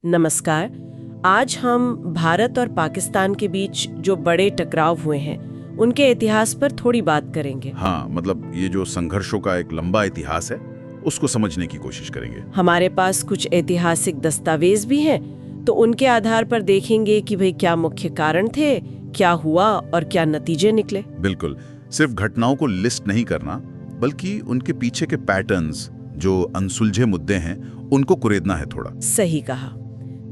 नमस्कार। आज हम भारत और पाकिस्तान के बीच जो बड़े टकराव हुए हैं उनके इतिहास पर थोड़ी बात करेंगे। हाँ, मतलब ये जो संघर्षों का एक लंबा इतिहास है उसको समझने की कोशिश करेंगे। हमारे पास कुछ ऐतिहासिक दस्तावेज भी हैं, तो उनके आधार पर देखेंगे कि भाई क्या मुख्य कारण थे, क्या हुआ और क्या नतीजे निकले। बिल्कुल, सिर्फ घटनाओं को लिस्ट नहीं करना बल्कि उनके पीछे के पैटर्न्स, जो अनसुलझे मुद्दे हैं, उनको कुरेदना है थोड़ा। सही कहा।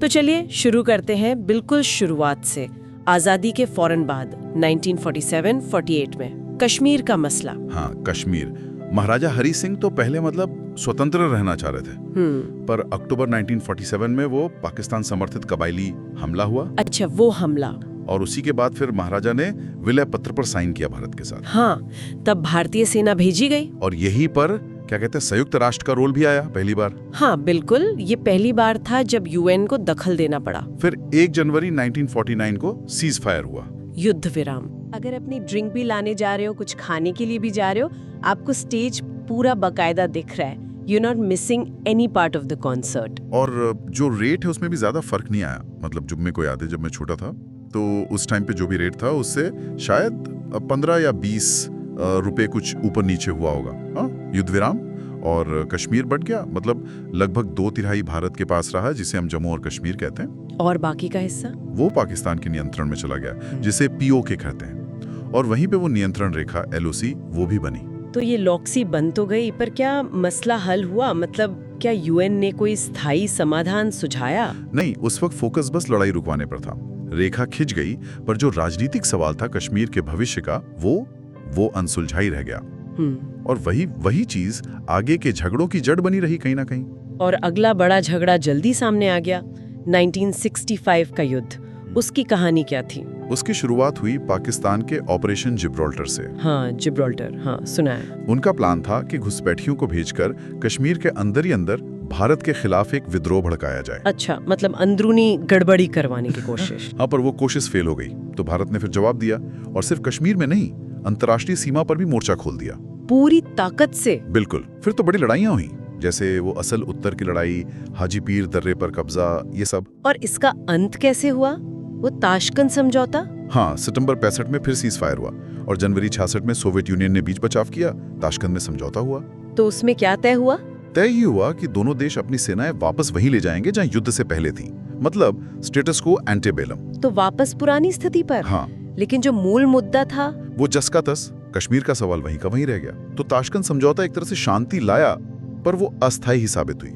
तो चलिए शुरू करते हैं बिल्कुल शुरुआत से, आजादी के फौरन बाद 1947-48 में कश्मीर का मसला। हाँ, कश्मीर। महाराजा हरी सिंह तो पहले मतलब स्वतंत्र रहना चाह रहे थे, पर अक्टूबर 1947 में वो पाकिस्तान समर्थित कबायली हमला हुआ। अच्छा, वो हमला। और उसी के बाद फिर महाराजा ने विलय पत्र पर साइन किया भारत के साथ। हाँ, तब भारतीय सेना भेजी गई। और यहीं पर क्या कहते हैं, संयुक्त राष्ट्र का रोल भी आया पहली बार। हाँ बिल्कुल, ये पहली बार था जब यूएन को दखल देना पड़ा। फिर 1 जनवरी 1949 को सीज फायर हुआ, युद्ध विराम। अगर अपनी ड्रिंक भी लाने जा रहे हो, कुछ खाने के लिए भी जा रहे हो, आपको स्टेज पूरा बकायदा दिख रहा है। You not missing any part of the concert. और जो रेट है उसमें भी ज्यादा फर्क नहीं आया। मतलब जब मेरे को याद है, जब मैं छोटा था तो उस टाइम पे जो भी रेट था उससे शायद 15 या 20 रुपए कुछ ऊपर नीचे हुआ होगा। हाँ, युद्ध विराम और कश्मीर बढ़ गया। मतलब लगभग 2/3 भारत के पास रहा, जिसे हम जम्मू और कश्मीर कहते हैं, और बाकी का हिस्सा वो पाकिस्तान के नियंत्रण में चला गया, जिसे पीओके कहते हैं। और वहीं पे वो नियंत्रण रेखा LOC वो भी बनी। तो ये लॉक्सी बन तो गई, पर क्या मसला हल हुआ? मतलब क्या यूएन ने कोई स्थायी समाधान सुझाया? नहीं, उस वक्त फोकस बस लड़ाई रुकवाने पर था। रेखा खिंच गई, पर जो राजनीतिक सवाल था कश्मीर के भविष्य का, वो अनसुलझाई रह गया। और वही चीज आगे के झगड़ों की जड़ बनी रही कहीं ना कहीं। और अगला बड़ा झगड़ा जल्दी सामने आ गया, 1965 का युद्ध। उसकी कहानी क्या थी? उसकी शुरुआत हुई पाकिस्तान के ऑपरेशन जिब्राल्टर से। हाँ, जिब्राल्टर, हाँ सुना है। उनका प्लान था कि घुसपैठियों को भेजकर कश्मीर के अंदर ही अंदर भारत के खिलाफ एक विद्रोह भड़काया जाए। अच्छा, मतलब अंदरूनी गड़बड़ी करवाने की कोशिश। हाँ, पर वो कोशिश फेल हो गई। तो भारत ने फिर जवाब दिया, और सिर्फ कश्मीर में नहीं, अंतर्राष्ट्रीय सीमा पर भी मोर्चा खोल दिया, पूरी ताकत से। बिल्कुल। फिर तो बड़ी लड़ाइयां हुई, जैसे वो असल उत्तर की लड़ाई, हाजी पीर दर्रे पर कब्जा, ये सब। और इसका अंत कैसे हुआ? वो ताशकंद समझौता। हाँ, सितंबर 65 में फिर सीज फायर हुआ, और जनवरी 66 में सोवियत यूनियन ने बीच बचाव किया। ताशकंद में समझौता हुआ। तो उसमें क्या तय हुआ? तय ये हुआ कि दोनों देश अपनी सेनाएं वापस वहीं ले जाएंगे जहां युद्ध से पहले थी। मतलब स्टेटस को एंटेबेलम। तो वापस पुरानी स्थिति पर। हाँ, लेकिन जो मूल मुद्दा था, वो जस का तस, कश्मीर का सवाल वहीं का वहीं रह गया। तो ताशकंद समझौता एक तरह से शांति लाया, पर वो अस्थायी ही साबित हुई,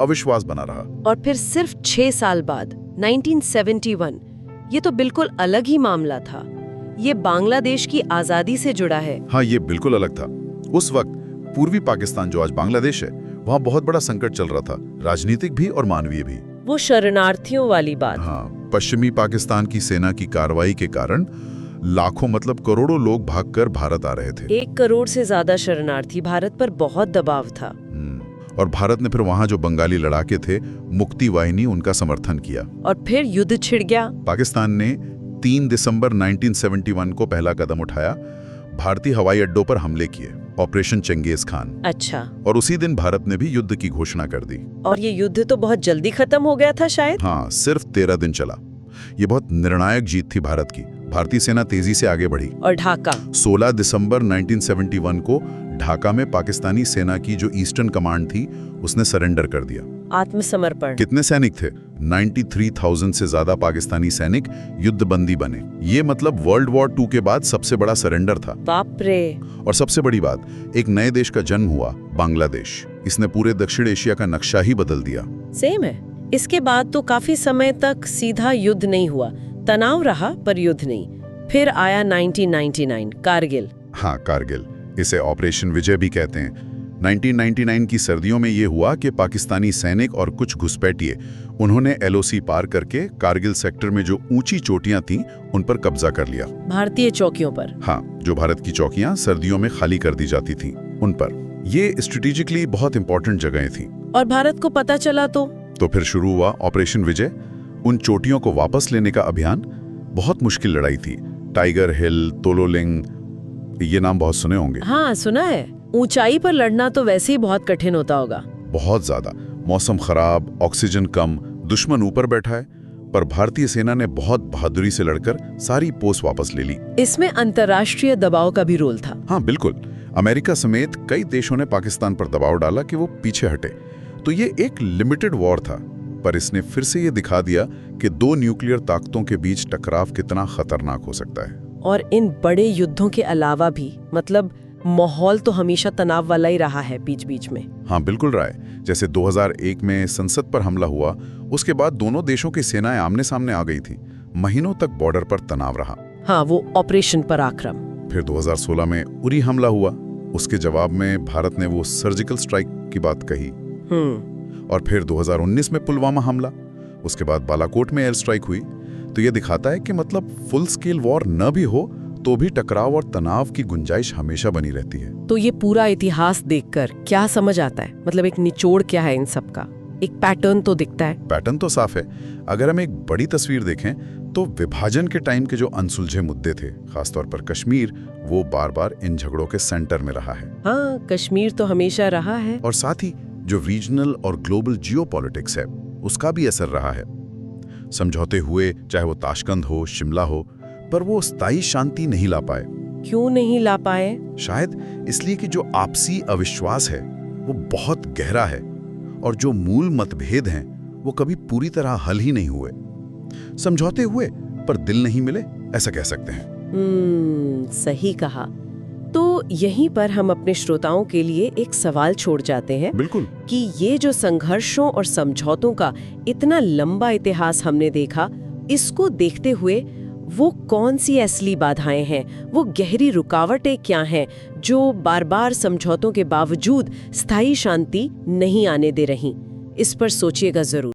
अविश्वास बना रहा। और फिर सिर्फ 6 साल बाद 1971, ये तो बिल्कुल अलग ही मामला था। ये बांग्लादेश की आजादी से जुड़ा है। हाँ, ये बिल्कुल अलग था। उस वक्त पूर्वी पाकिस्तान, जो आज बांग्लादेश है, वहाँ बहुत बड़ा संकट चल रहा था, राजनीतिक भी और मानवीय भी। वो शरणार्थियों वाली बात। हाँ, पश्चिमी पाकिस्तान की सेना की कार्रवाई के कारण लाखों, मतलब करोड़ों लोग भागकर भारत आ रहे थे। 1 करोड़ से ज्यादा शरणार्थी। भारत पर बहुत दबाव था। और भारत ने फिर वहाँ जो बंगाली लड़ाके थे, मुक्ति वाहिनी, उनका समर्थन किया। और फिर युद्ध छिड़ गया। पाकिस्तान ने 3 दिसंबर 1971 को पहला कदम उठाया, भारतीय हवाई अड्डों पर हमले किए, ऑपरेशन चंगेज खान। अच्छा। और उसी दिन भारत ने भी युद्ध की घोषणा कर दी। और ये युद्ध तो बहुत जल्दी खत्म हो गया था शायद। हाँ, सिर्फ 13 दिन चला। ये बहुत निर्णायक जीत थी भारत की। भारतीय सेना तेजी से आगे बढ़ी। और ढाका 16 दिसंबर 1971 को ढाका में पाकिस्तानी सेना की जो ईस्टर्न कमांड थी, उसने सरेंडर कर दिया। आत्मसमर्पण। कितने सैनिक थे? 93,000 से ज्यादा पाकिस्तानी सैनिक युद्धबंदी बने। ये मतलब वर्ल्ड वॉर 2 के बाद सबसे बड़ा सरेंडर था। बाप रे। और सबसे बड़ी बात, एक नए देश का जन्म हुआ, बांग्लादेश। इसने पूरे दक्षिण एशिया का नक्शा ही बदल दिया। सेम है। इसके बाद तो काफी समय तक सीधा युद्ध नहीं हुआ, तनाव रहा पर युद्ध नहीं। फिर आया 1999, कारगिल। हाँ, कारगिल, इसे ऑपरेशन विजय भी कहते हैं। 1999 की सर्दियों में ये हुआ कि पाकिस्तानी सैनिक और कुछ घुसपैठिए, उन्होंने LOC पार करके कारगिल सेक्टर में जो ऊंची चोटियां थीं, उन पर कब्जा कर लिया। भारतीय चौकियों पर। हाँ, जो भारत की चौकियां सर्दियों में खाली कर दी जाती थीं, उन पर। ये स्ट्रेटेजिकली बहुत इंपॉर्टेंट जगहें थीं। और भारत को पता चला तो फिर शुरू हुआ ऑपरेशन विजय। उन चोटियों को वापस लेने का अभियान। बहुत मुश्किल लड़ाई थी। टाइगर हिल, तोलोलिंग, ये नाम बहुत सुने होंगे। हाँ, सुना है। ऊंचाई पर लड़ना तो वैसे ही बहुत कठिन होता होगा। बहुत ज्यादा। मौसम खराब, ऑक्सीजन कम, दुश्मन ऊपर बैठा है, पर भारतीय सेना ने बहुत बहादुरी से लड़कर सारी पोस्ट वापस ले ली। इसमें अंतर्राष्ट्रीय दबाव का भी रोल था। हाँ बिल्कुल, अमेरिका समेत कई देशों ने पाकिस्तान पर दबाव डाला कि वो पीछे हटे। तो ये एक लिमिटेड वॉर था, पर इसने फिर से ये दिखा दिया कि दो न्यूक्लियर ताकतों के बीच टकराव कितना खतरनाक हो सकता है। और इन बड़े युद्धों के अलावा भी मतलब माहौल तो हमेशा तनाव वाला ही रहा है बीच बीच में। हाँ बिल्कुल राय, जैसे 2001 में संसद पर हमला हुआ, उसके बाद दोनों देशों की सेनाएं आमने सामने आ गई थी। महीनों तक बॉर्डर पर तनाव रहा। हाँ, वो ऑपरेशन पराक्रम। फिर 2016 में उरी हमला हुआ, उसके जवाब में भारत ने वो सर्जिकल स्ट्राइक की बात कही। और फिर 2019 में पुलवामा हमला, उसके बाद बालाकोट में एयर स्ट्राइक हुई। तो ये दिखाता है कि मतलब फुल स्केल वॉर न भी हो तो भी टकराव और तनाव की गुंजाइश हमेशा बनी रहती है। तो ये पूरा इतिहास देखकर क्या समझ आता है? मतलब एक निचोड़ क्या है इन सब का? एक पैटर्न तो दिखता है। पैटर्न तो साफ है। अगर हम एक बड़ी तस्वीर देखें तो विभाजन के टाइम के जो अनसुलझे मुद्दे थे, खासतौर पर कश्मीर, वो बार बार इन झगड़ों के सेंटर में रहा है। हाँ, कश्मीर तो हमेशा रहा है। और साथ ही जो रीजनल और ग्लोबल जियोपॉलिटिक्स है, उसका भी असर रहा है। समझौते हुए, चाहे वो ताशकंद हो, शिमला हो, पर वो स्थायी शांति नहीं ला पाए। क्यों नहीं ला पाए? शायद इसलिए कि जो आपसी अविश्वास है वो बहुत गहरा है, और जो मूल मतभेद हैं वो कभी पूरी तरह हल ही नहीं हुए। समझौते हुए पर दिल नहीं मिले, ऐसा कह सकते हैं। सही कहा। तो यहीं पर हम अपने श्रोताओं के लिए एक सवाल छोड़ जाते हैं। बिल्कुल। कि ये जो संघर्षों और समझौतों का इतना लंबा इतिहास हमने देखा, इसको देखते हुए वो कौन सी असली बाधाएं हैं, वो गहरी रुकावटें क्या हैं जो बार बार समझौतों के बावजूद स्थायी शांति नहीं आने दे रही? इस पर सोचिएगा जरूर।